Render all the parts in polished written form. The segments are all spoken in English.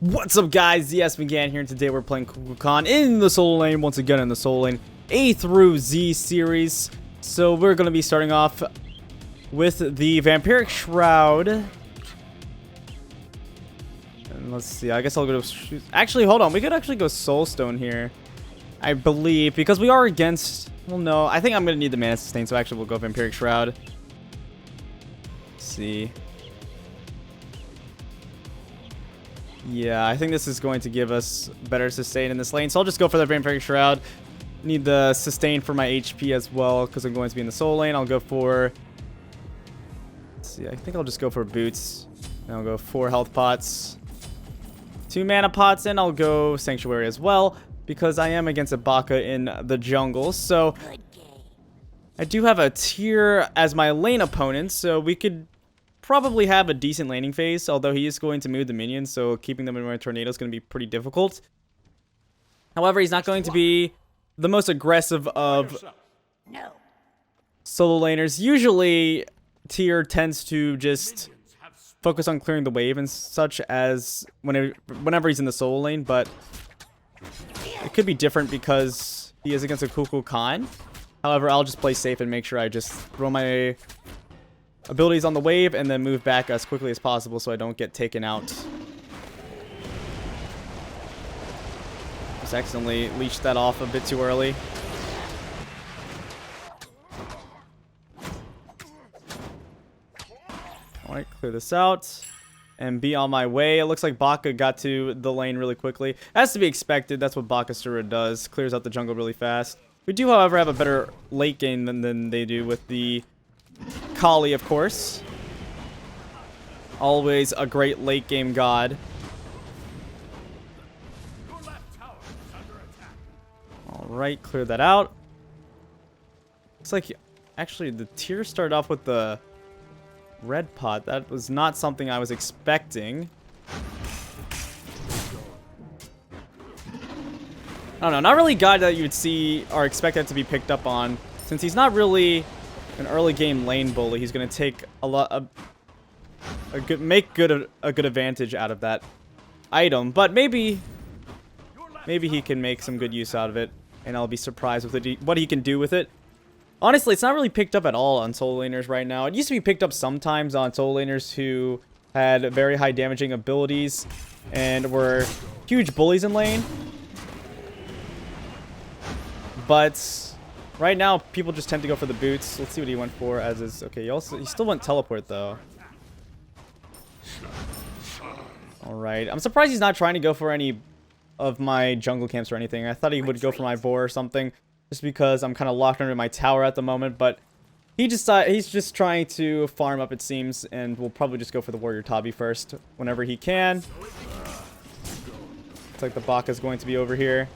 What's up, guys? Yes, McGann here, and today we're playing Kukulkan in the solo lane, once again in the solo lane A through Z series. So we're going to be starting off with the Vampiric Shroud. And let's see, I guess I'll go to... Actually, hold on, we could actually go Soulstone here, I believe, because we are against... Well, no, I think I'm going to need the mana sustain, so actually we'll go Vampiric Shroud. Let's see... Yeah, I think this is going to give us better sustain in this lane. So I'll just go for the Vampiric Shroud. Need the sustain for my HP as well, because I'm going to be in the soul lane. I'll go for... Let's see, I think I'll just go for boots. And I'll go 4 health pots. 2 mana pots, and I'll go Sanctuary as well, because I am against a Baka in the jungle. So I do have a tier as my lane opponent, so we could probably have a decent laning phase, although he is going to move the minions, so keeping them in my tornado is going to be pretty difficult. However, he's not going to be the most aggressive of solo laners. Usually, tier tends to just focus on clearing the wave and such as whenever he's in the solo lane, but it could be different because he is against a Kukulkan. However, I'll just play safe and make sure I just throw my abilities on the wave and then move back as quickly as possible so I don't get taken out. Just accidentally leached that off a bit too early. Alright, clear this out and be on my way. It looks like Baka got to the lane really quickly. As to be expected, that's what Bakasura does. Clears out the jungle really fast. We do, however, have a better late game than they do with the Kali, of course. Always a great late game god. Alright, clear that out. Looks like actually the tier started off with the red pot. That was not something I was expecting. I don't know, not really a god that you would see or expect that to be picked up on, since he's not really an early game lane bully. He's going to take make a good advantage out of that item, but maybe he can make some good use out of it, and I'll be surprised with what he can do with it. Honestly, it's not really picked up at all on solo laners right now. It used to be picked up sometimes on solo laners who had very high damaging abilities and were huge bullies in lane, but right now, people just tend to go for the boots. Let's see what he went for as is. Okay, he still went teleport, though. Alright. I'm surprised he's not trying to go for any of my jungle camps or anything. I thought he would go for my boar or something, just because I'm kind of locked under my tower at the moment. But he's just trying to farm up, it seems, and we'll probably just go for the warrior Tabi first whenever he can. Looks like the Baka is going to be over here.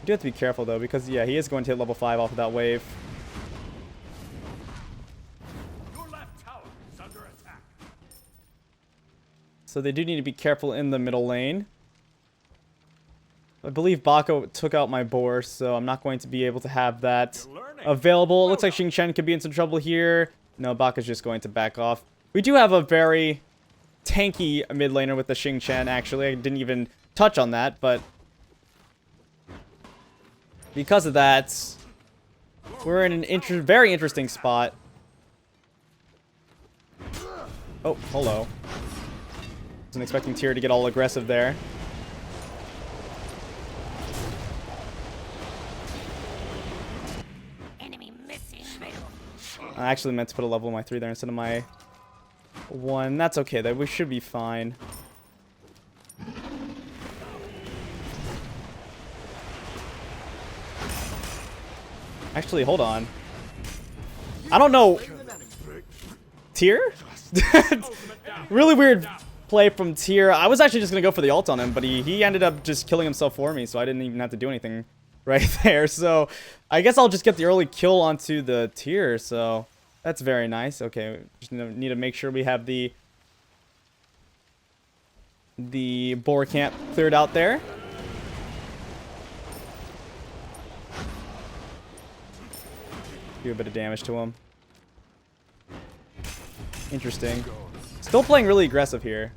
You do have to be careful, though, because, yeah, he is going to hit level 5 off of that wave. Your left tower is under attack. So they do need to be careful in the middle lane. I believe Baka took out my boar, so I'm not going to be able to have that available. It looks like Xing Chen could be in some trouble here. No, Baka's just going to back off. We do have a very tanky mid laner with the Xing Chen, actually. I didn't even touch on that, but because of that, we're in an very interesting spot. Oh, hello. Wasn't expecting Tyr to get all aggressive there. Enemy missing. I actually meant to put a level on my 3 there instead of my 1. That's okay, though. We should be fine. Actually, hold on. I don't know. Tyr? Really weird play from Tyr. I was actually just going to go for the ult on him, but he ended up just killing himself for me, so I didn't even have to do anything right there. So I guess I'll just get the early kill onto the Tyr, so that's very nice. Okay, just need to make sure we have the boar camp cleared out there. Do a bit of damage to him. Interesting. Still playing really aggressive here.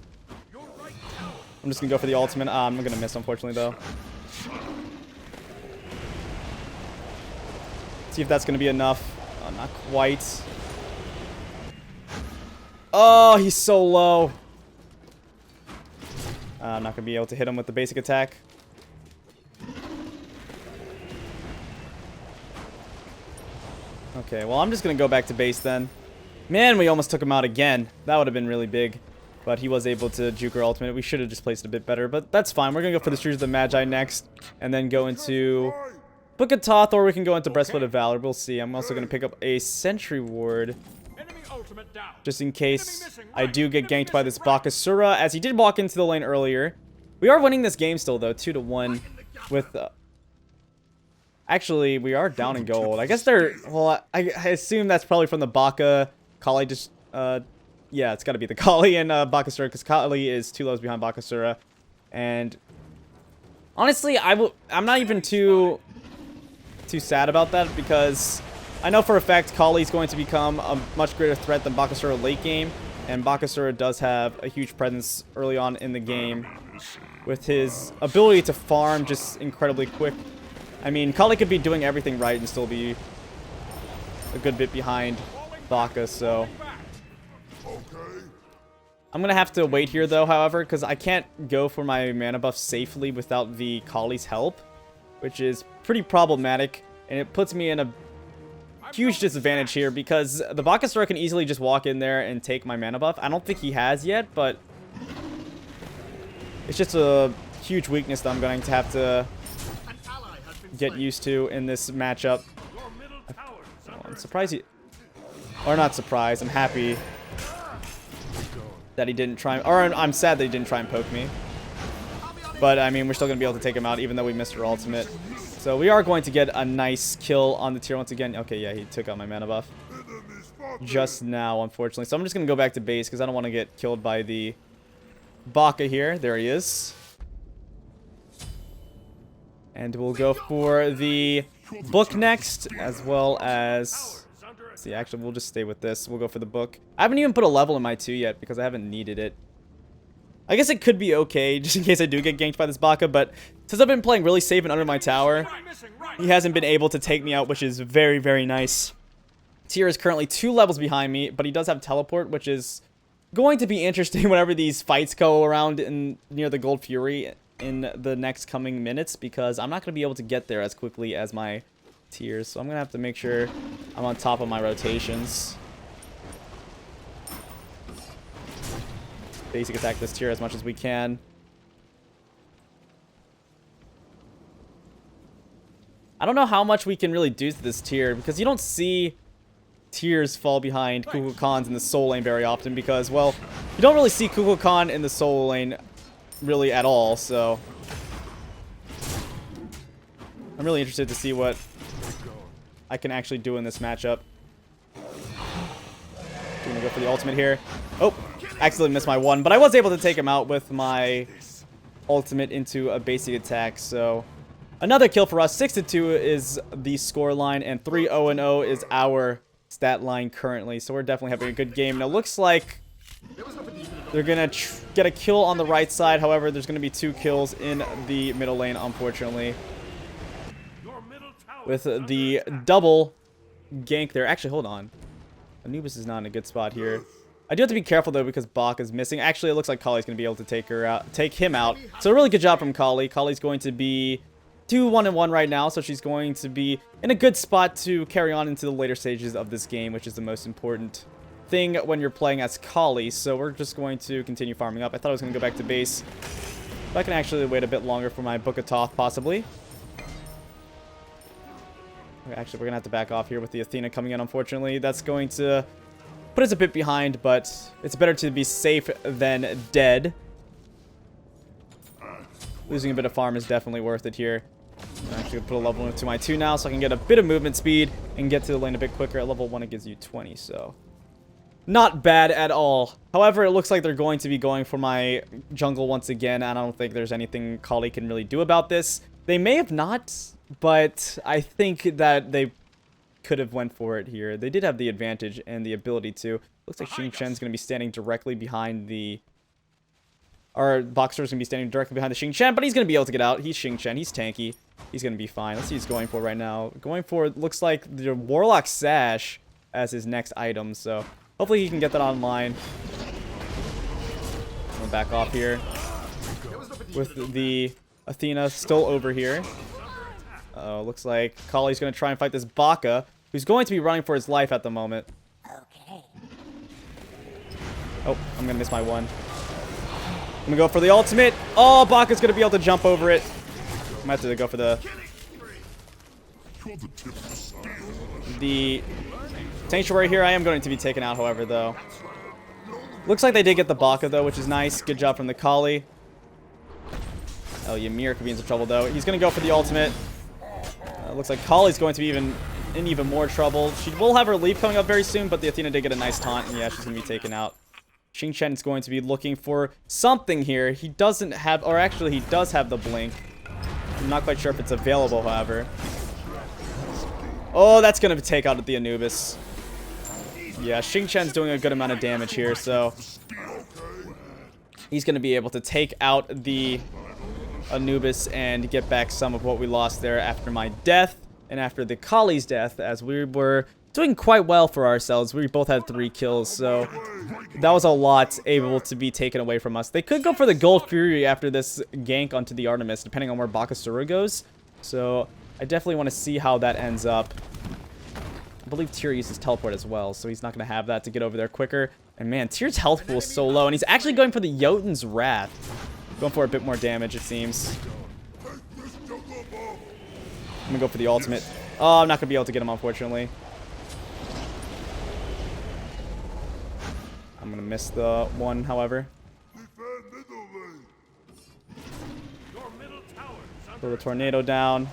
I'm just gonna go for the ultimate. I'm gonna miss, unfortunately, though. See if that's gonna be enough. Not quite. Oh, he's so low. I'm not gonna be able to hit him with the basic attack. Okay, well, I'm just gonna go back to base then. Man, we almost took him out again. That would have been really big. But he was able to juke our ultimate. We should have just placed it a bit better, but that's fine. We're gonna go for the Streets of the Magi next, and then go into Book of Thoth, or we can go into Breastplate of Valor. We'll see. I'm also gonna pick up a Sentry Ward, just in case I do get ganked by this Bakasura, as he did walk into the lane earlier. We are winning this game still, though, 2-1 with... Actually, we are down in gold. I guess they're... Well, I assume that's probably from the Baka. Kali just... yeah, it's got to be the Kali and Bakasura, because Kali is 2 levels behind Bakasura. And... honestly, I'm not even too sad about that, because I know for a fact Kali's going to become a much greater threat than Bakasura late game. And Bakasura does have a huge presence early on in the game, with his ability to farm just incredibly quick. I mean, Kali could be doing everything right and still be a good bit behind Baka, so... I'm going to have to wait here, though, however, because I can't go for my mana buff safely without the Kali's help, which is pretty problematic, and it puts me in a huge disadvantage here, because the Bakasura can easily just walk in there and take my mana buff. I don't think he has yet, but it's just a huge weakness that I'm going to have to get used to in this matchup. I'm surprised he... Or not surprised, I'm happy that he didn't try... Or I'm sad that he didn't try and poke me. But, I mean, we're still going to be able to take him out, even though we missed our ultimate. So, we are going to get a nice kill on the tier once again. Okay, yeah, he took out my mana buff just now, unfortunately. So, I'm just going to go back to base, because I don't want to get killed by the Baka here. There he is. And we'll go for the book next, as well as... See, actually, we'll just stay with this. We'll go for the book. I haven't even put a level in my 2 yet, because I haven't needed it. I guess it could be okay, just in case I do get ganked by this Baka, but since I've been playing really safe and under my tower, he hasn't been able to take me out, which is very, very nice. Tier is currently 2 levels behind me, but he does have teleport, which is going to be interesting whenever these fights go around near the Gold Fury in the next coming minutes, because I'm not going to be able to get there as quickly as my tiers, so I'm going to have to make sure I'm on top of my rotations. Basic attack this tier as much as we can. I don't know how much we can really do to this tier, because you don't see tiers fall behind Kukulkans in the soul lane very often, because, well, you don't really see Kukulkan in the soul lane really at all, so I'm really interested to see what I can actually do in this matchup. I'm gonna go for the ultimate here. Oh, accidentally missed my 1, but I was able to take him out with my ultimate into a basic attack, so another kill for us. 6-2 is the score line, and 3-0-0 is our stat line currently, so we're definitely having a good game. Now, it looks like they're gonna get a kill on the right side. However, there's gonna be 2 kills in the middle lane, unfortunately, with the double gank there. Actually, hold on. Anubis is not in a good spot here. I do have to be careful, though, because Bak is missing. Actually, it looks like Kali's going to be able to take him out. So, a really good job from Kali. Kali's going to be 2-1-1 right now, so she's going to be in a good spot to carry on into the later stages of this game, which is the most important thing when you're playing as Kali. So, we're just going to continue farming up. I thought I was going to go back to base, but I can actually wait a bit longer for my Book of Thoth, possibly. Actually, we're going to have to back off here with the Athena coming in, unfortunately. That's going to put us a bit behind, but it's better to be safe than dead. Losing a bit of farm is definitely worth it here. I'm actually going to put a level into my 2 now, so I can get a bit of movement speed and get to the lane a bit quicker. At level 1, it gives you 20, so not bad at all. However, it looks like they're going to be going for my jungle once again, and I don't think there's anything Kali can really do about this. They may have not, but I think that they could have went for it here. They did have the advantage and the ability to. Looks like Xing Shen's going to be standing directly behind the Our Bakasura's gonna be standing directly behind the Xingqian, but he's gonna be able to get out. He's Xingqian. He's tanky. He's gonna be fine. Let's see what he's going for right now. Going for, looks like the Warlock Sash as his next item, so hopefully he can get that online. I'm gonna back off here with the Athena still over here. Looks like Kali's gonna try and fight this Baka, who's going to be running for his life at the moment. Oh, I'm gonna miss my one. I'm gonna go for the ultimate. Oh, Baka's gonna be able to jump over it. I'm gonna have to go for the Sanctuary here. I am going to be taken out, however, though. Looks like they did get the Baka, though, which is nice. Good job from the Kali. Oh, Ymir could be in some trouble, though. He's gonna go for the ultimate. Looks like Kali's going to be in even more trouble. She will have her leap coming up very soon, but the Athena did get a nice taunt, and yeah, she's gonna be taken out. Xingqian is going to be looking for something here. He doesn't have, or actually he does have the blink. I'm not quite sure if it's available, however. Oh, that's going to take out the Anubis. Yeah, Xingqian's doing a good amount of damage here, so he's going to be able to take out the Anubis and get back some of what we lost there after my death and after the Kali's death, as we were doing quite well for ourselves. We both had 3 kills, so that was a lot able to be taken away from us. They could go for the Gold Fury after this gank onto the Artemis, depending on where Bakasura goes. So I definitely want to see how that ends up. I believe Tyr uses teleport as well, so he's not going to have that to get over there quicker. And man, Tyr's health pool is so low, and he's actually going for the Jotun's Wrath. Going for a bit more damage, it seems. I'm going to go for the ultimate. Oh, I'm not going to be able to get him, unfortunately. I'm going to miss the one, however. Throw the tornado down.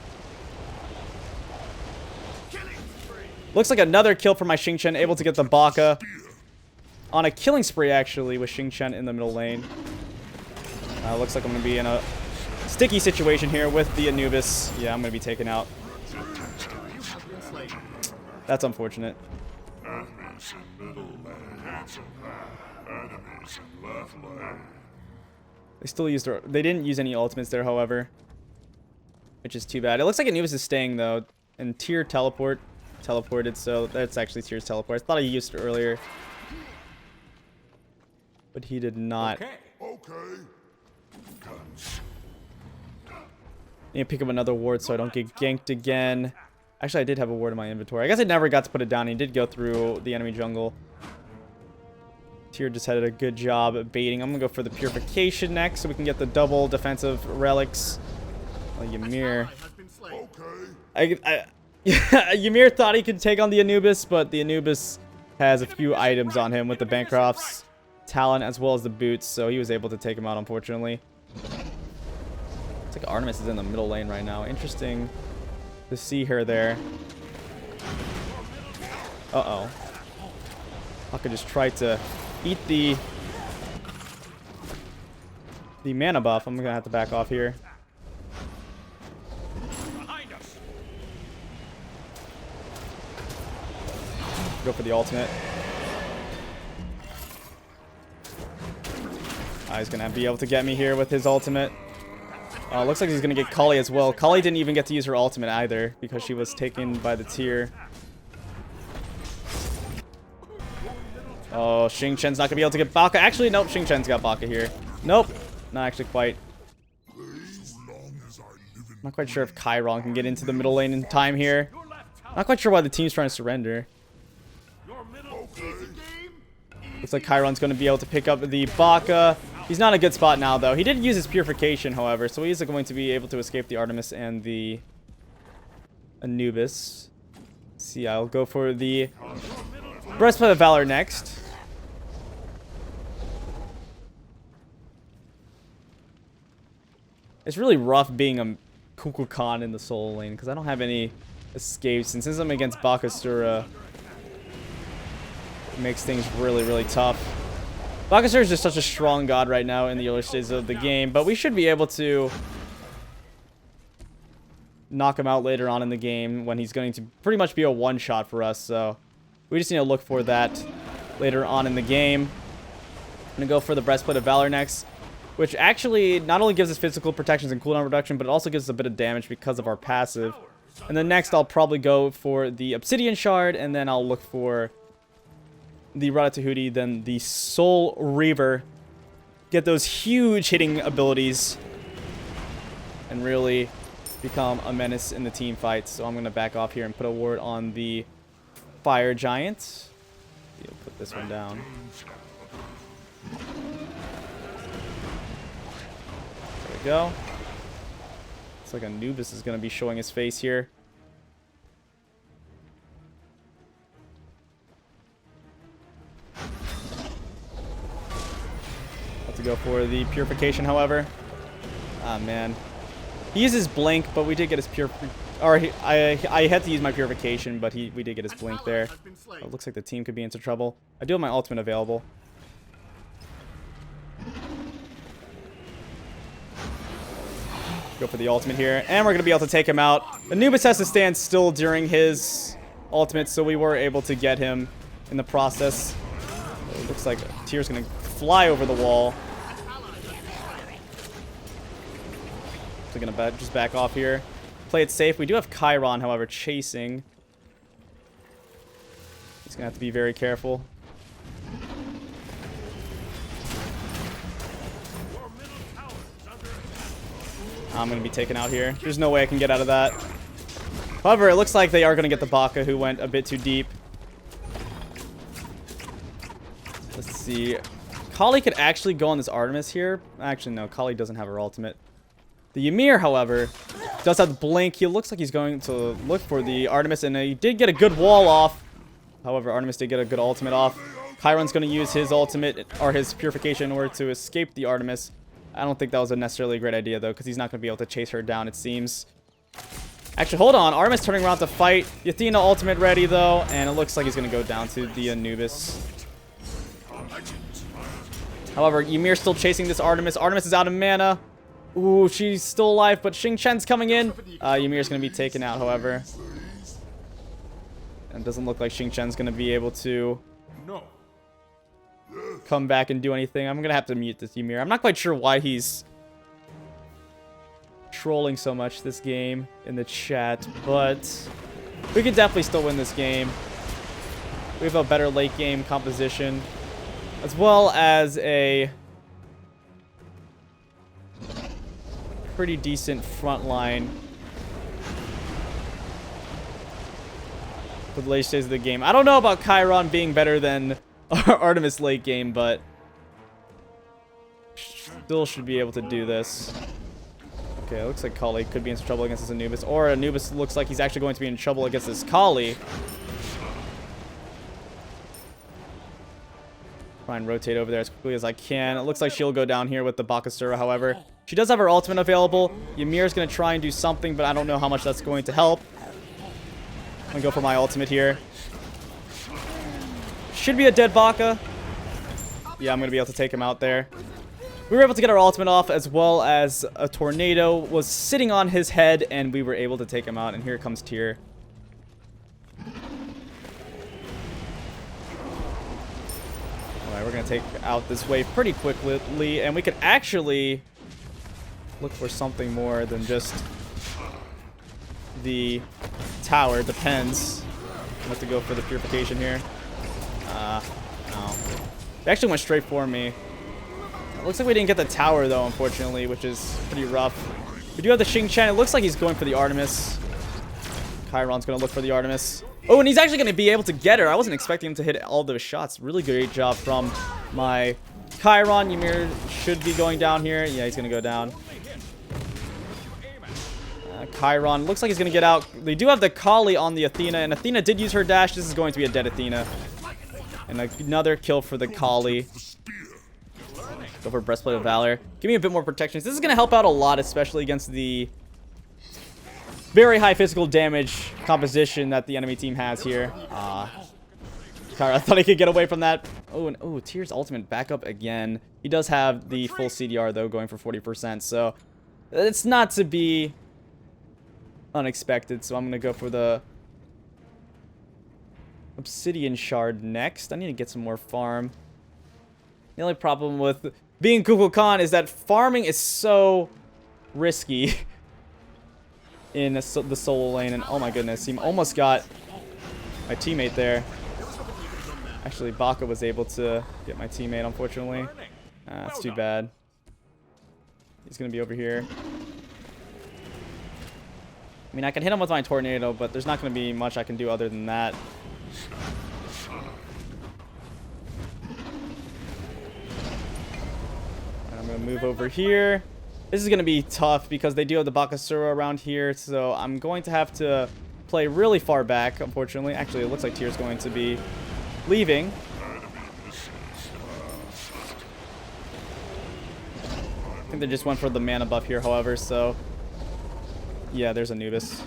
Looks like another kill for my Xingqian, able to get the Baka. On a killing spree, actually, with Xingqian in the middle lane. Looks like I'm going to be in a sticky situation here with the Anubis. Yeah, I'm going to be taken out. That's unfortunate. They still used their, they didn't use any ultimates there, however, which is too bad. It looks like Anubis is staying, though, and Tyr teleported, so that's actually Tyr's teleport. I thought he used it earlier, but he did not. Okay. Need to pick up another ward so I don't get ganked again. Actually, I did have a ward in my inventory. I guess I never got to put it down. He did go through the enemy jungle. Tyr just had a good job at baiting. I'm going to go for the Purification next so we can get the double defensive relics. Oh, Ymir. Ymir thought he could take on the Anubis, but the Anubis has a few items on him with the Bancroft's talent as well as the boots, so he was able to take him out, unfortunately. It's like Artemis is in the middle lane right now. Interesting to see her there. Uh-oh. I could just try to eat the mana buff. I'm gonna have to back off here. Go for the ultimate. He's gonna be able to get me here with his ultimate. Looks like he's gonna get Kali as well. Kali didn't even get to use her ultimate either because she was taken by the Tyr. Oh, Xingqian's not gonna be able to get Baka. Actually, nope, Xingqian's got Baka here. Nope, not actually quite. Not quite sure if Chiron can get into the middle lane in time here. Not quite sure why the team's trying to surrender. Looks like Chiron's going to be able to pick up the Baka. He's not in a good spot now, though. He did use his Purification, however, so he is going to be able to escape the Artemis and the Anubis. Let's see, I'll go for the Breastplate of Valor next. It's really rough being a Kukulkan in the solo lane because I don't have any escapes, and since I'm against Bakasura, it makes things really, really tough. Bakasura is just such a strong god right now in the early stages of the game, but we should be able to knock him out later on in the game when he's going to pretty much be a one-shot for us, so we just need to look for that later on in the game. I'm going to go for the Breastplate of Valor next. which actually not only gives us physical protections and cooldown reduction, but it also gives us a bit of damage because of our passive. And then next, I'll probably go for the Obsidian Shard, and then I'll look for the Ratatouille, then the Soul Reaver. Get those huge hitting abilities and really become a menace in the team fight. So I'm going to back off here and put a ward on the Fire Giant. You'll put this one down. There we go. Looks like Anubis is going to be showing his face here. Have to go for the Purification, however. Ah, man. He uses Blink, but we did get his I had to use my Purification, but we did get his Blink there. Oh, it looks like the team could be into trouble. I do have my ultimate available. Go for the ultimate here, and we're going to be able to take him out. Anubis has to stand still during his ultimate, so we were able to get him in the process. It looks like Tyr's going to fly over the wall. So going to just back off here. Play it safe. We do have Chiron, however, chasing. He's going to have to be very careful. I'm going to be taken out here. There's no way I can get out of that. However, it looks like they are going to get the Baka, who went a bit too deep. Let's see. Kali could actually go on this Artemis here. Actually, no. Kali doesn't have her ultimate. The Ymir, however, does have the Blink. He looks like he's going to look for the Artemis, and he did get a good wall off. However, Artemis did get a good ultimate off. Chiron's going to use his ultimate, or his Purification, in order to escape the Artemis. I don't think that was necessarily a great idea, though, because he's not going to be able to chase her down, it seems. Actually, hold on. Artemis turning around to fight. The Athena ultimate ready, though, and it looks like he's going to go down to the Anubis. However, Ymir's still chasing this Artemis. Artemis is out of mana. Ooh, she's still alive, but Xing Chen's coming in. Ymir's going to be taken out, however. And it doesn't look like Xing Chen's going to be able to come back and do anything. I'm going to have to mute this Ymir. I'm not quite sure why he's trolling so much this game in the chat, but we could definitely still win this game. We have a better late game composition, as well as a pretty decent front line for the late stages of the game. I don't know about Chiron being better than Artemis late game, but still should be able to do this. Okay, it looks like Kali could be in trouble against this Anubis, or Anubis looks like he's actually going to be in trouble against this Kali. Try and rotate over there as quickly as I can. It looks like she'll go down here with the Bakasura, however. She does have her ultimate available. Ymir's going to try and do something, but I don't know how much that's going to help. I'm going to go for my ultimate here. Should be a dead Baka. Yeah, I'm going to be able to take him out there. We were able to get our ultimate off, as well as a tornado was sitting on his head, and we were able to take him out. And here comes Tyr. Alright, we're going to take out this wave pretty quickly, and we could actually look for something more than just the tower. It depends. I'm going to have to go for the Purification here. No. They actually went straight for me. It looks like we didn't get the tower, though, unfortunately, which is pretty rough. We do have the Xing Chen. It looks like he's going for the Artemis. Chiron's going to look for the Artemis. Oh, and he's actually going to be able to get her. I wasn't expecting him to hit all those shots. Really great job from my Chiron. Ymir should be going down here. Yeah, he's going to go down. Chiron looks like he's going to get out. They do have the Kali on the Athena, and Athena did use her dash. This is going to be a dead Athena. And another kill for the Kali. Go for Breastplate of Valor. Give me a bit more protection. This is going to help out a lot, especially against the very high physical damage composition that the enemy team has here. I thought I could get away from that. Oh, and oh, Tyr's ultimate back up again. He does have the full CDR, though, going for 40%. So it's not to be unexpected. So I'm going to go for the Obsidian Shard next. I need to get some more farm. The only problem with being Kukulkan is that farming is so risky in the solo lane. And oh my goodness, he almost got my teammate there. Actually, Baka was able to get my teammate, unfortunately. That's too bad. He's going to be over here. I mean, I can hit him with my tornado, but there's not going to be much I can do other than that. And I'm going to move over here. This is going to be tough because they do have the Bakasura around here, so I'm going to have to play really far back, unfortunately. Actually, it looks like Tyr's going to be leaving. I think they just went for the mana buff here, however, so... Yeah, there's Anubis.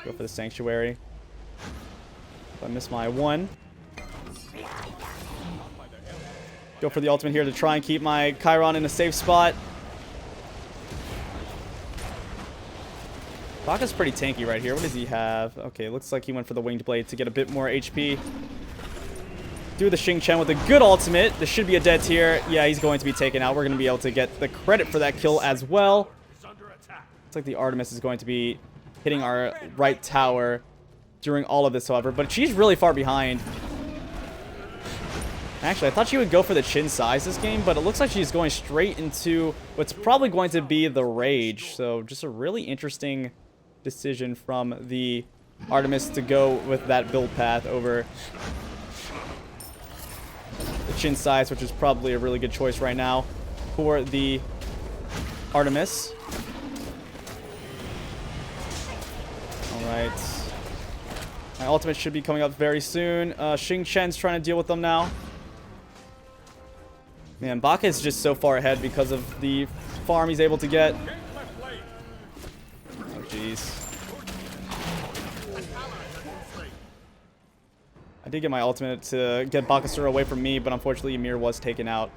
Go for the Sanctuary. If I miss my one. Go for the ultimate here to try and keep my Chiron in a safe spot. Baka's pretty tanky right here. What does he have? Okay, looks like he went for the Winged Blade to get a bit more HP. Do the Xing Chen with a good ultimate. This should be a dead tier. Yeah, he's going to be taken out. We're going to be able to get the credit for that kill as well. Looks like the Artemis is going to be hitting our right tower during all of this, however. But she's really far behind. Actually, I thought she would go for the Chin size this game, but it looks like she's going straight into what's probably going to be the Rage. So just a really interesting decision from the Artemis to go with that build path over the Chin size, which is probably a really good choice right now for the Artemis. Alright. My ultimate should be coming up very soon. Xing Chen's trying to deal with them now. Man, Baka is just so far ahead because of the farm he's able to get. Oh, jeez. I did get my ultimate to get Bakasura away from me, but unfortunately Ymir was taken out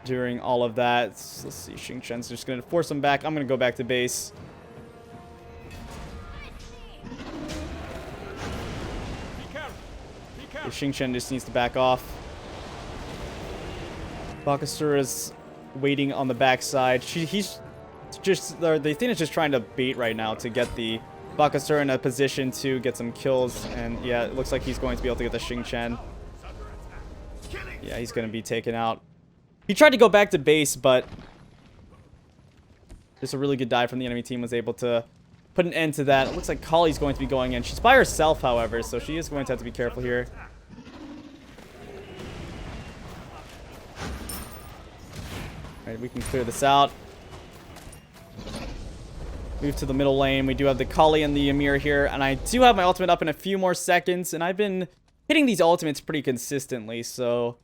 during all of that. Let's see, Xing Chen's just going to force him back. I'm going to go back to base. Xing Chen just needs to back off. Bakasura is waiting on the backside. He's just... The thing is just trying to bait right now to get the Bakasura in a position to get some kills. And yeah, it looks like he's going to be able to get the Xing Chen. Yeah, he's going to be taken out. He tried to go back to base, but just a really good dive from the enemy team was able to put an end to that. It looks like Kali's going to be going in. She's by herself, however, so she is going to have to be careful here. Alright, we can clear this out. Move to the middle lane. We do have the Kali and the Ymir here, and I do have my ultimate up in a few more seconds, and I've been hitting these ultimates pretty consistently, so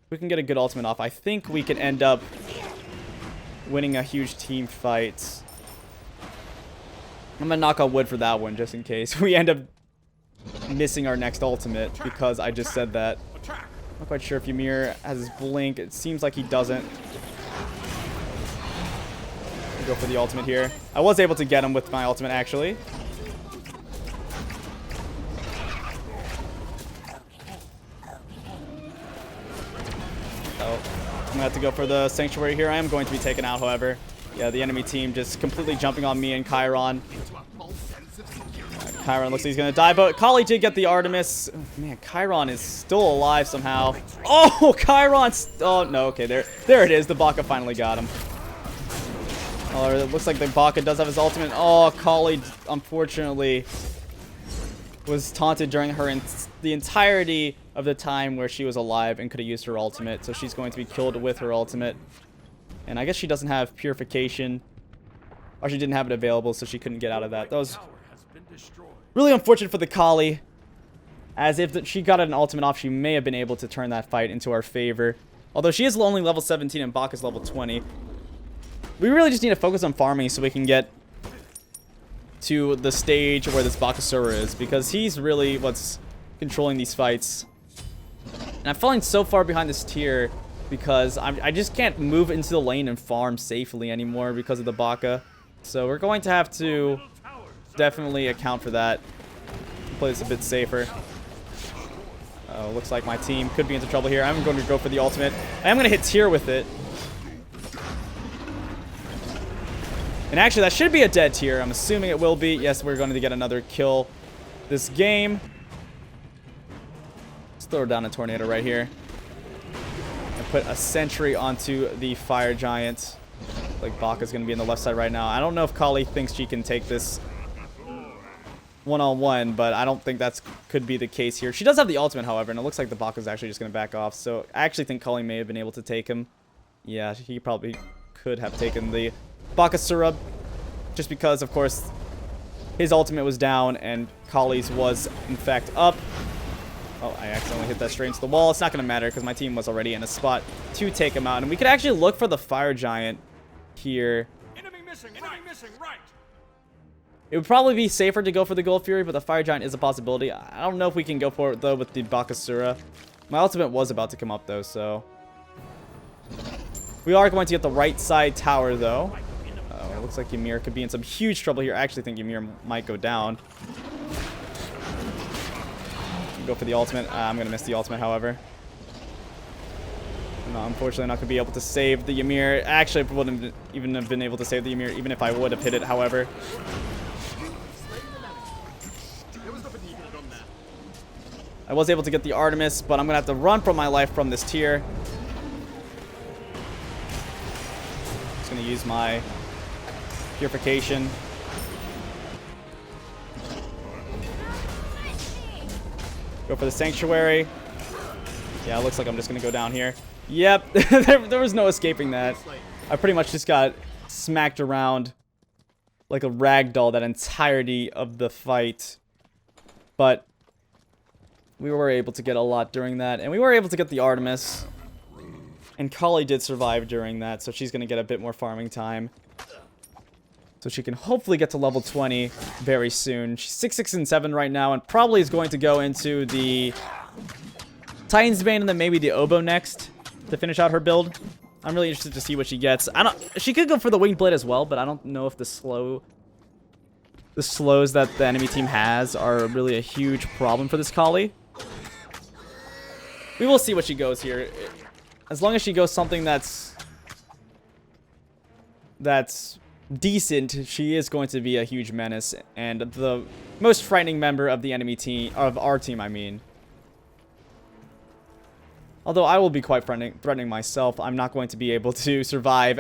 we can get a good ultimate off. I think we can end up winning a huge team fight. I'm gonna knock on wood for that one, just in case we end up missing our next ultimate, because I just said that. Not quite sure if Ymir has his blink. It seems like he doesn't. I'll go for the ultimate here. I was able to get him with my ultimate, actually. Oh, I'm gonna have to go for the Sanctuary here. I am going to be taken out, however. Yeah, the enemy team just completely jumping on me and Chiron. Chiron looks like he's going to die, but Kali did get the Artemis. Oh, man, Chiron is still alive somehow. Oh, Chiron! Oh, no, okay, there it is. The Baka finally got him. Oh, it looks like the Baka does have his ultimate. Oh, Kali, unfortunately, was taunted during the entirety of the time where she was alive and could have used her ultimate, so she's going to be killed with her ultimate. And I guess she doesn't have Purification, or she didn't have it available, so she couldn't get out of that. That was really unfortunate for the Kali, as if she got an ultimate off, she may have been able to turn that fight into our favor. Although she is only level 17 and Baka's level 20. We really just need to focus on farming so we can get to the stage where this Bakasura is, because he's really what's controlling these fights. And I'm falling so far behind this tier because I just can't move into the lane and farm safely anymore because of the Baka. So we're going to have to definitely account for that. Play this a bit safer. Looks like my team could be into trouble here. I'm going to go for the ultimate. I am going to hit tier with it. And actually, that should be a dead tier. I'm assuming it will be. Yes, we're going to get another kill this game. Let's throw down a tornado right here. And put a sentry onto the fire giant. Like, Baka's going to be on the left side right now. I don't know if Kali thinks she can take this one-on-one, but I don't think that's could be the case here. She does have the ultimate, however, and it looks like the Baka's actually just going to back off. So I actually think Kali may have been able to take him. Yeah, he probably could have taken the Bakasura, just because, of course, his ultimate was down and Kali's was, in fact, up. Oh, I accidentally hit that straight into the wall. It's not going to matter because my team was already in a spot to take him out. And we could actually look for the fire giant here. Enemy missing, right. It would probably be safer to go for the Gold Fury, but the fire giant is a possibility. I don't know if we can go for it, though, with the Bakasura. My ultimate was about to come up, though, so... We are going to get the right side tower, though. It looks like Ymir could be in some huge trouble here. I actually think Ymir might go down. Go for the ultimate. I'm going to miss the ultimate, however. No, unfortunately, not going to be able to save the Ymir. Actually, I wouldn't even have been able to save the Ymir, even if I would have hit it, however. I was able to get the Artemis, but I'm going to have to run for my life from this tier. Just going to use my purification. Go for the sanctuary. Yeah, it looks like I'm just going to go down here. Yep, there was no escaping that. I pretty much just got smacked around like a ragdoll that entirety of the fight. But we were able to get a lot during that. And we were able to get the Artemis. And Kali did survive during that, so she's going to get a bit more farming time. So she can hopefully get to level 20 very soon. She's 6, 6, and 7 right now, and probably is going to go into the Titan's Bane and then maybe the Oboe next to finish out her build. I'm really interested to see what she gets. She could go for the Winged Blade as well, but I don't know if the slows that the enemy team has are really a huge problem for this Kali. We will see what she goes here. As long as she goes something that's decent, she is going to be a huge menace and the most frightening member of the enemy team, of our team, I mean. Although I will be quite threatening myself. I'm not going to be able to survive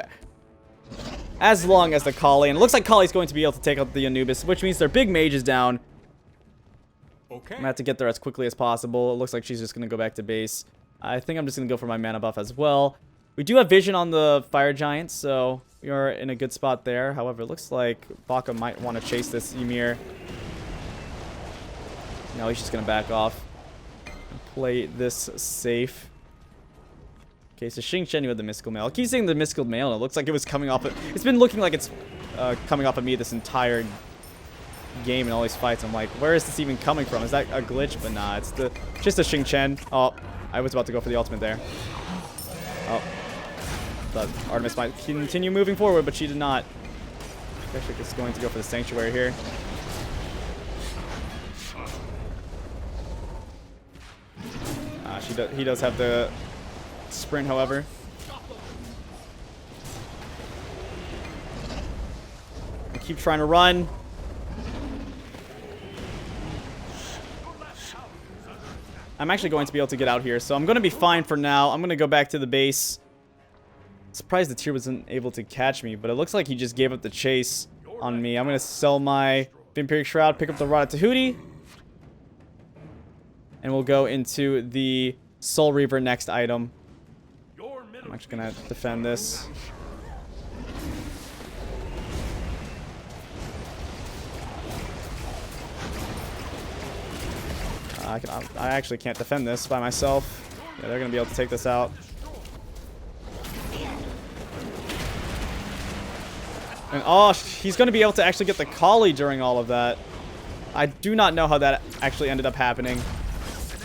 as long as the Kali. And it looks like Kali's going to be able to take out the Anubis, which means their big mage is down. Okay. I'm going to have to get there as quickly as possible. It looks like she's just going to go back to base. I think I'm just going to go for my mana buff as well. We do have vision on the fire giant, so we are in a good spot there. However, it looks like Baka might want to chase this Ymir. No, he's just going to back off and play this safe. Okay, so Xing Shen with the mystical mail. I keep saying the mystical mail, and it looks like it was coming off of... It's been looking like it's coming off of me this entire game and all these fights. I'm like, where is this even coming from? Is that a glitch? But nah, it's just a Xing Chen. Oh, I was about to go for the ultimate there. Oh. Thought Artemis might continue moving forward, but she did not. Actually, just going to go for the sanctuary here. He does have the sprint, however. I keep trying to run. I'm actually going to be able to get out here, so I'm going to be fine for now. I'm going to go back to the base. Surprised the tier wasn't able to catch me, but it looks like he just gave up the chase on me. I'm going to sell my Vampiric Shroud, pick up the Rod of Tahuti, and we'll go into the Soul Reaver next item. I'm actually going to defend this. I actually can't defend this by myself. Yeah, they're going to be able to take this out. And oh, he's going to be able to actually get the Kali during all of that. I do not know how that actually ended up happening.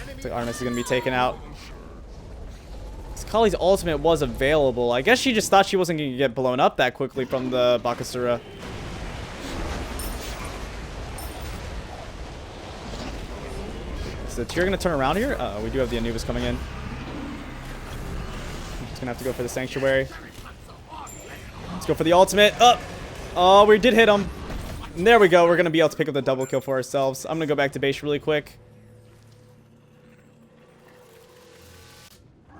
Looks like Artemis is going to be taken out. This Kali's ultimate was available. I guess she just thought she wasn't going to get blown up that quickly from the Bakasura. Is the tier going to turn around here? Uh-oh, we do have the Anubis coming in. Just going to have to go for the Sanctuary. Let's go for the ultimate. Up! Oh, we did hit him. And there we go. We're going to be able to pick up the double kill for ourselves. I'm going to go back to base really quick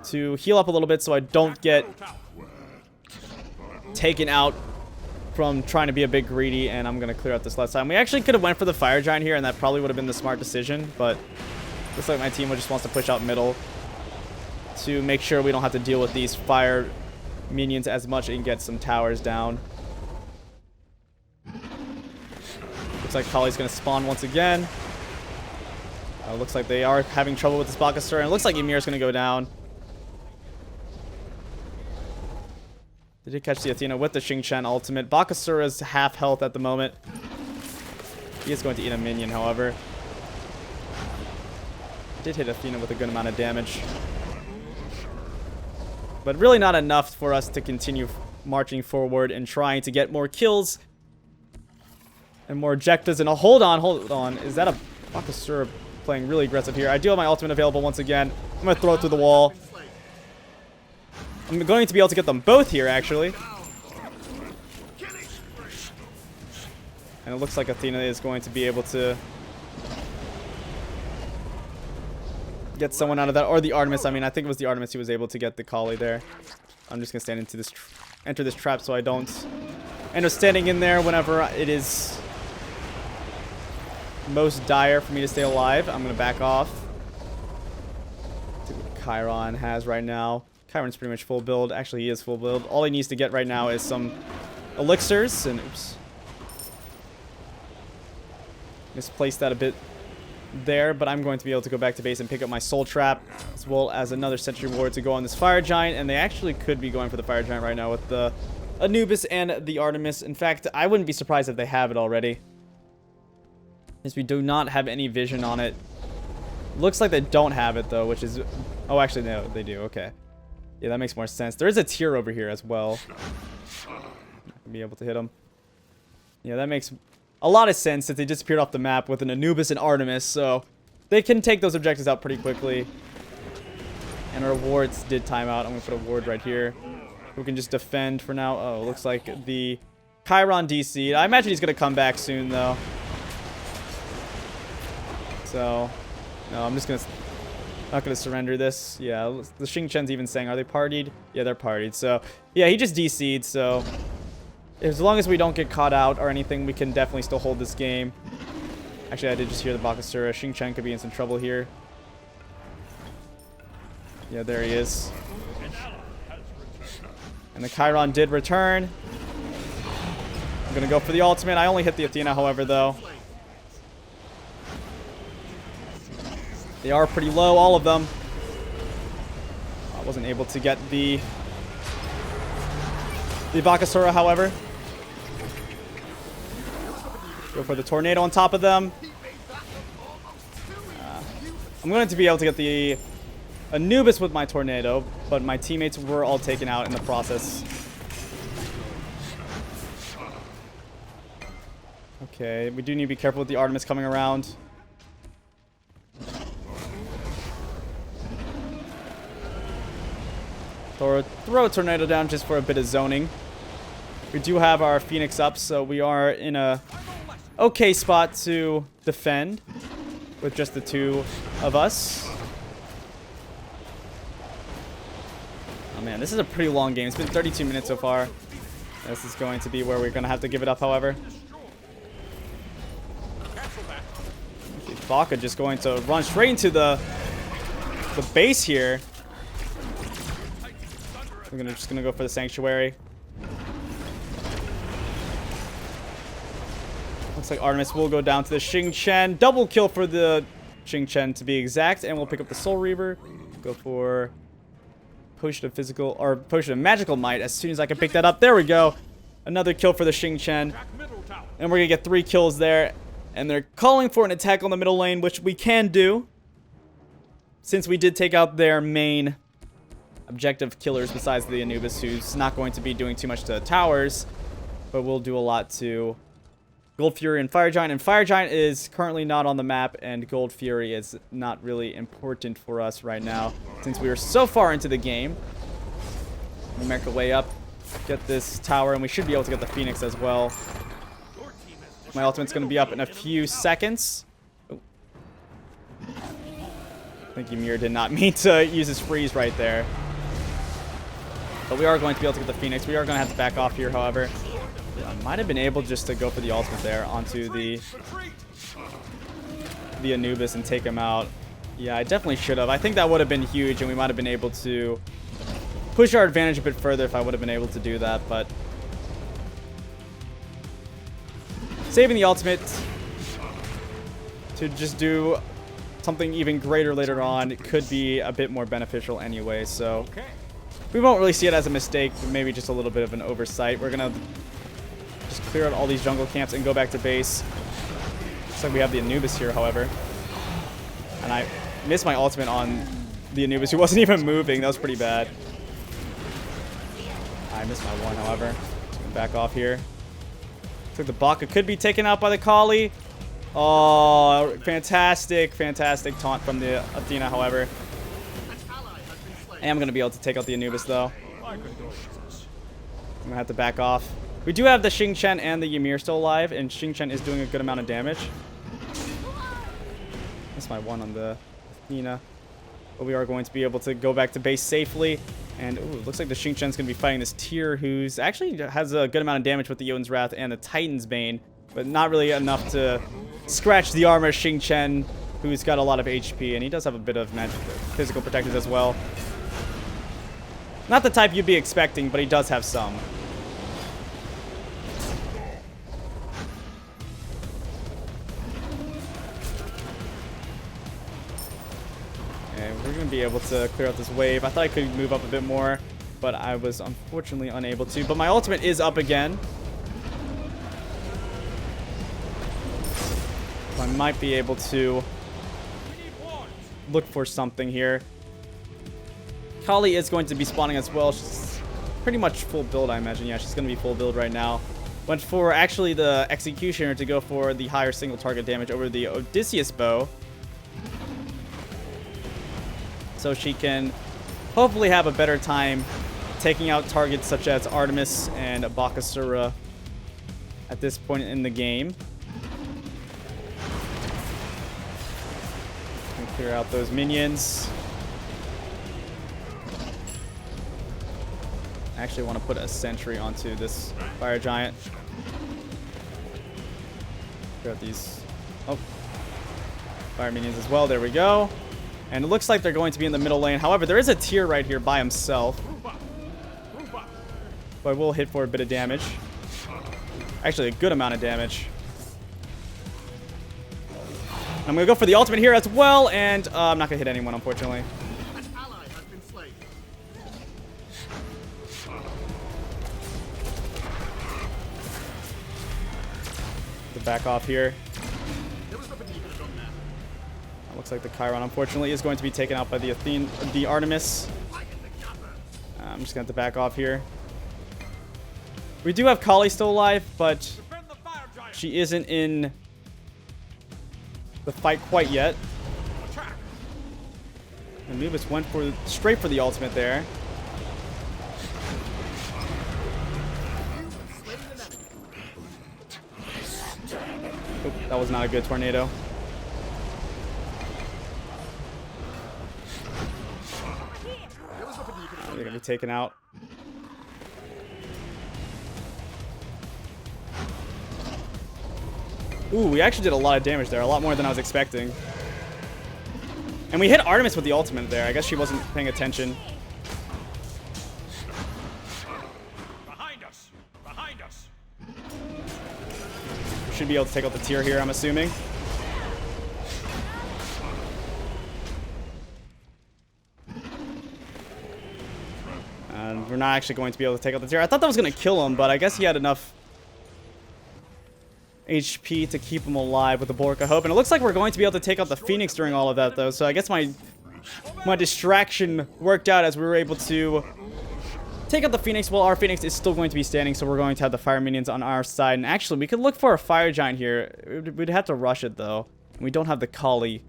to heal up a little bit so I don't get taken out from trying to be a bit greedy, and I'm going to clear out this last time. We actually could have went for the Fire Giant here, and that probably would have been the smart decision, but looks like my team just wants to push out middle to make sure we don't have to deal with these fire minions as much and get some towers down. Looks like Kali's going to spawn once again. Looks like they are having trouble with this Bakasura, and it looks like Ymir's going to go down. Did he catch the Athena with the Xingqian ultimate? Bakasura's half health at the moment. He is going to eat a minion, however. Did hit Athena with a good amount of damage. But really not enough for us to continue marching forward and trying to get more kills and more objectives. And hold on. Is that a Bakasura playing really aggressive here? I do have my ultimate available once again. I'm going to throw it through the wall. I'm going to be able to get them both here, actually. And it looks like Athena is going to be able to get someone out of that. Or the Artemis. I mean, I think it was the Artemis who was able to get the Kali there. I'm just going to stand into this, enter this trap so I don't end up standing in there whenever it is most dire for me to stay alive. I'm going to back off. See what Chiron has right now. Chiron's pretty much full build. Actually, he is full build. All he needs to get right now is some elixirs. And oops. Misplaced that a bit there, but I'm going to be able to go back to base and pick up my soul trap, as well as another sentry ward to go on this Fire Giant. And they actually could be going for the Fire Giant right now with the Anubis and the Artemis. In fact, I wouldn't be surprised if they have it already, as we do not have any vision on it. Looks like they don't have it, though, which is... Oh, actually, no, they do. Okay. Yeah, that makes more sense. There is a tier over here as well. Be able to hit them. Yeah, that makes a lot of sense that they disappeared off the map with an Anubis and Artemis, so they can take those objectives out pretty quickly. And our wards did time out. I'm going to put a ward right here. We can just defend for now. Oh, looks like the Chiron DC'd. I imagine he's going to come back soon, though. So, no, I'm just going to... Not going to surrender this. Yeah, the Xingqian's even saying, are they partied? Yeah, they're partied. So, yeah, he just DC'd, so... As long as we don't get caught out or anything, we can definitely still hold this game. Actually, I did just hear the Bakasura. Xingqian could be in some trouble here. Yeah, there he is. And the Chiron did return. I'm going to go for the ultimate. I only hit the Athena, however, though. They are pretty low, all of them. I wasn't able to get the Bakasura, however. Go for the tornado on top of them. I'm going to be able to get the Anubis with my tornado, but my teammates were all taken out in the process. Okay, we do need to be careful with the Artemis coming around. Throw a tornado down just for a bit of zoning. We do have our Phoenix up, so we are in a okay spot to defend with just the two of us. Oh man, this is a pretty long game. It's been 32 minutes so far. This is going to be where we're going to have to give it up, however. Okay, Baka just going to run straight into the base here. We're just gonna go for the Sanctuary. Looks like Artemis will go down to the Xingqian. Double kill for the Xingqian to be exact, and we'll pick up the Soul Reaver. Go for Potion of Physical or Potion of Magical Might as soon as I can pick that up. There we go. Another kill for the Xingqian. And we're gonna get 3 kills there. And they're calling for an attack on the middle lane, which we can do, since we did take out their main objective killers besides the Anubis, who's not going to be doing too much to the towers, but will do a lot to Gold Fury and Fire Giant. And Fire Giant is currently not on the map, and Gold Fury is not really important for us right now since we are so far into the game. We make our way up, get this tower, and we should be able to get the Phoenix as well. My ultimate's going to be up in a few seconds. Oh. I think Ymir did not mean to use his freeze right there. But we are going to be able to get the Phoenix. We are going to have to back off here, however. I might have been able just to go for the ultimate there onto the Anubis and take him out. Yeah, I definitely should have. I think that would have been huge, and we might have been able to push our advantage a bit further if I would have been able to do that, but saving the ultimate to just do something even greater later on could be a bit more beneficial anyway, so we won't really see it as a mistake, but maybe just a little bit of an oversight. We're gonna just clear out all these jungle camps and go back to base. Looks like we have the Anubis here, however. And I missed my ultimate on the Anubis, who wasn't even moving. That was pretty bad. I missed my one, however. Just gonna back off here. Looks like the Baka could be taken out by the Kali. Oh, fantastic, fantastic taunt from the Athena, however. I am going to be able to take out the Anubis, though. I'm going to have to back off. We do have the Xing Chen and the Ymir still alive, and Xing Chen is doing a good amount of damage. That's my one on the Athena. But we are going to be able to go back to base safely. And, ooh, looks like the Xing Chen's going to be fighting this Tyr, who's actually has a good amount of damage with the Jotun's Wrath and the Titan's Bane, but not really enough to scratch the armor of Xing Chen, who's got a lot of HP, and he does have a bit of magic, physical protectors as well. Not the type you'd be expecting, but he does have some. And we're going to be able to clear out this wave. I thought I could move up a bit more, but I was unfortunately unable to. But my ultimate is up again. So I might be able to look for something here. Kali is going to be spawning as well. She's pretty much full build, I imagine. Yeah, she's going to be full build right now. Went for actually the Executioner to go for the higher single target damage over the Odysseus bow. So she can hopefully have a better time taking out targets such as Artemis and Bakasura at this point in the game. And clear out those minions. I actually want to put a sentry onto this Fire Giant. Clear out these fire minions as well. There we go. And it looks like they're going to be in the middle lane. However, there is a Tyr right here by himself. But I will hit for a bit of damage. Actually, a good amount of damage. I'm going to go for the ultimate here as well. And I'm not going to hit anyone, unfortunately. Back off here. Looks like the Chiron, unfortunately, is going to be taken out by the Artemis. I'm just going to have to back off here. We do have Kali still alive, but she isn't in the fight quite yet. Anubis went straight for the ultimate there. Oop, that was not a good tornado. They're gonna be taken out. Ooh, we actually did a lot of damage there, a lot more than I was expecting. And we hit Artemis with the ultimate there. I guess she wasn't paying attention. Behind us! Behind us! Should be able to take out the Tyr here, I'm assuming. And we're not actually going to be able to take out the Tyr. I thought that was going to kill him, but I guess he had enough HP to keep him alive with the Bork, I hope. And it looks like we're going to be able to take out the Phoenix during all of that, though. So I guess my distraction worked out as we were able to take out the Phoenix. Well, our Phoenix is still going to be standing, so we're going to have the fire minions on our side. And actually, we could look for a fire giant here. We'd have to rush it, though. We don't have the Kali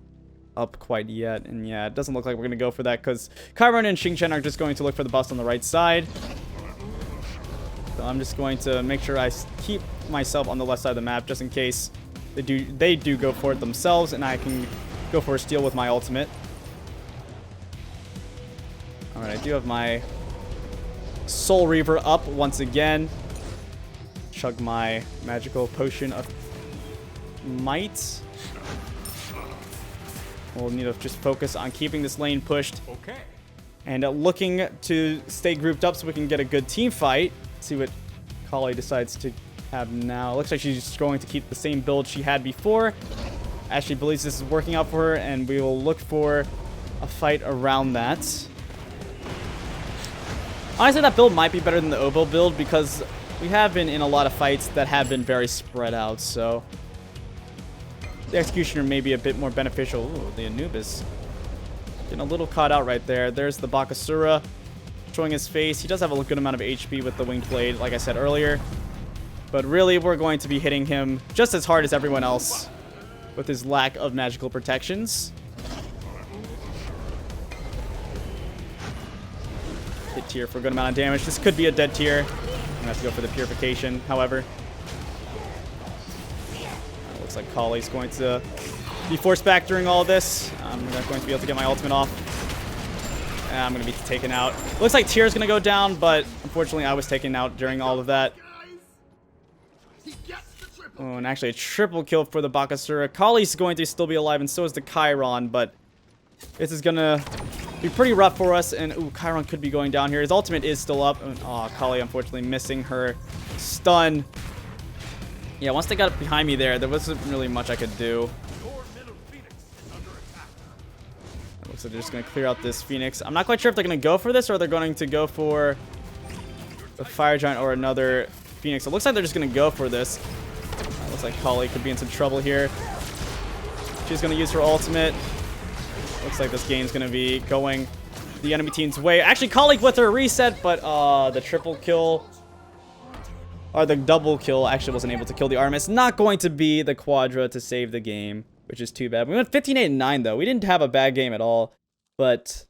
up quite yet. And yeah, it doesn't look like we're going to go for that because Chiron and Xingqian are just going to look for the buffs on the right side. So I'm just going to make sure I keep myself on the left side of the map just in case they do go for it themselves, and I can go for a steal with my ultimate. Alright, I do have my Soul Reaver up once again. Chug my magical potion of might. We'll need to just focus on keeping this lane pushed. Okay. And looking to stay grouped up so we can get a good team fight. See what Kali decides to have now. Looks like she's just going to keep the same build she had before. Ashley believes this is working out for her, and we will look for a fight around that. Honestly, that build might be better than the Oboe build because we have been in a lot of fights that have been very spread out, so the Executioner may be a bit more beneficial. Ooh, the Anubis getting a little caught out right there. There's the Bakasura showing his face. He does have a good amount of HP with the Winged Blade, like I said earlier. But really, we're going to be hitting him just as hard as everyone else with his lack of magical protections. Hit tier for a good amount of damage. This could be a dead tier. I'm gonna have to go for the purification, however. Looks like Kali's going to be forced back during all of this. I'm not going to be able to get my ultimate off. And I'm going to be taken out. Looks like tier's going to go down, but unfortunately I was taken out during all of that. Oh, and actually a triple kill for the Bakasura. Kali's going to still be alive, and so is the Chiron, but this is going to be pretty rough for us. And, ooh, Chiron could be going down here. His ultimate is still up. Oh, Kali unfortunately missing her stun. Yeah, once they got behind me there wasn't really much I could do. It looks like they're just going to clear out this Phoenix. I'm not quite sure if they're going to go for this or they're going to go for a Fire Giant or another Phoenix. It looks like they're just going to go for this. Looks like Kali could be in some trouble here. She's going to use her ultimate. Looks like this game's going to be going the enemy team's way. Actually, Kali with her reset, but the triple kill, or the double kill, actually wasn't able to kill the Artemis. Not going to be the Quadra to save the game, which is too bad. We went 15-8-9, though. We didn't have a bad game at all, but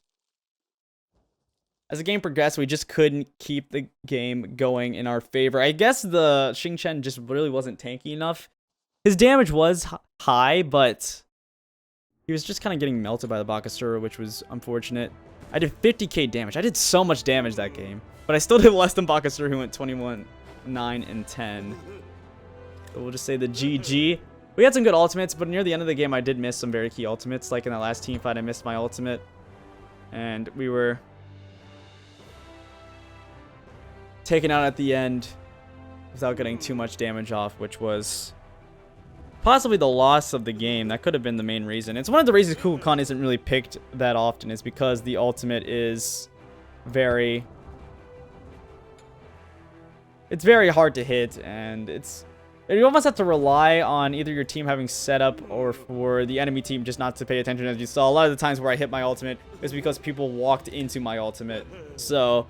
as the game progressed, we just couldn't keep the game going in our favor. I guess the Xingqian just really wasn't tanky enough. His damage was high, but he was just kind of getting melted by the Bakasura, which was unfortunate. I did 50k damage. I did so much damage that game, but I still did less than Bakasura, who went 21, 9, and 10. So we'll just say the GG. We had some good ultimates, but near the end of the game, I did miss some very key ultimates. Like in the last team fight, I missed my ultimate, and we were taken out at the end without getting too much damage off, which was possibly the loss of the game. That could have been the main reason. It's one of the reasons Kukulkan isn't really picked that often, is because the ultimate is very hard to hit, and you almost have to rely on either your team having setup or for the enemy team just not to pay attention. As you saw, a lot of the times where I hit my ultimate is because people walked into my ultimate. So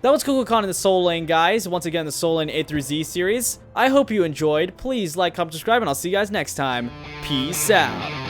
that was Kukulkan in the Soul Lane, guys. Once again, the Soul Lane A through Z series. I hope you enjoyed. Please like, comment, subscribe, and I'll see you guys next time. Peace out.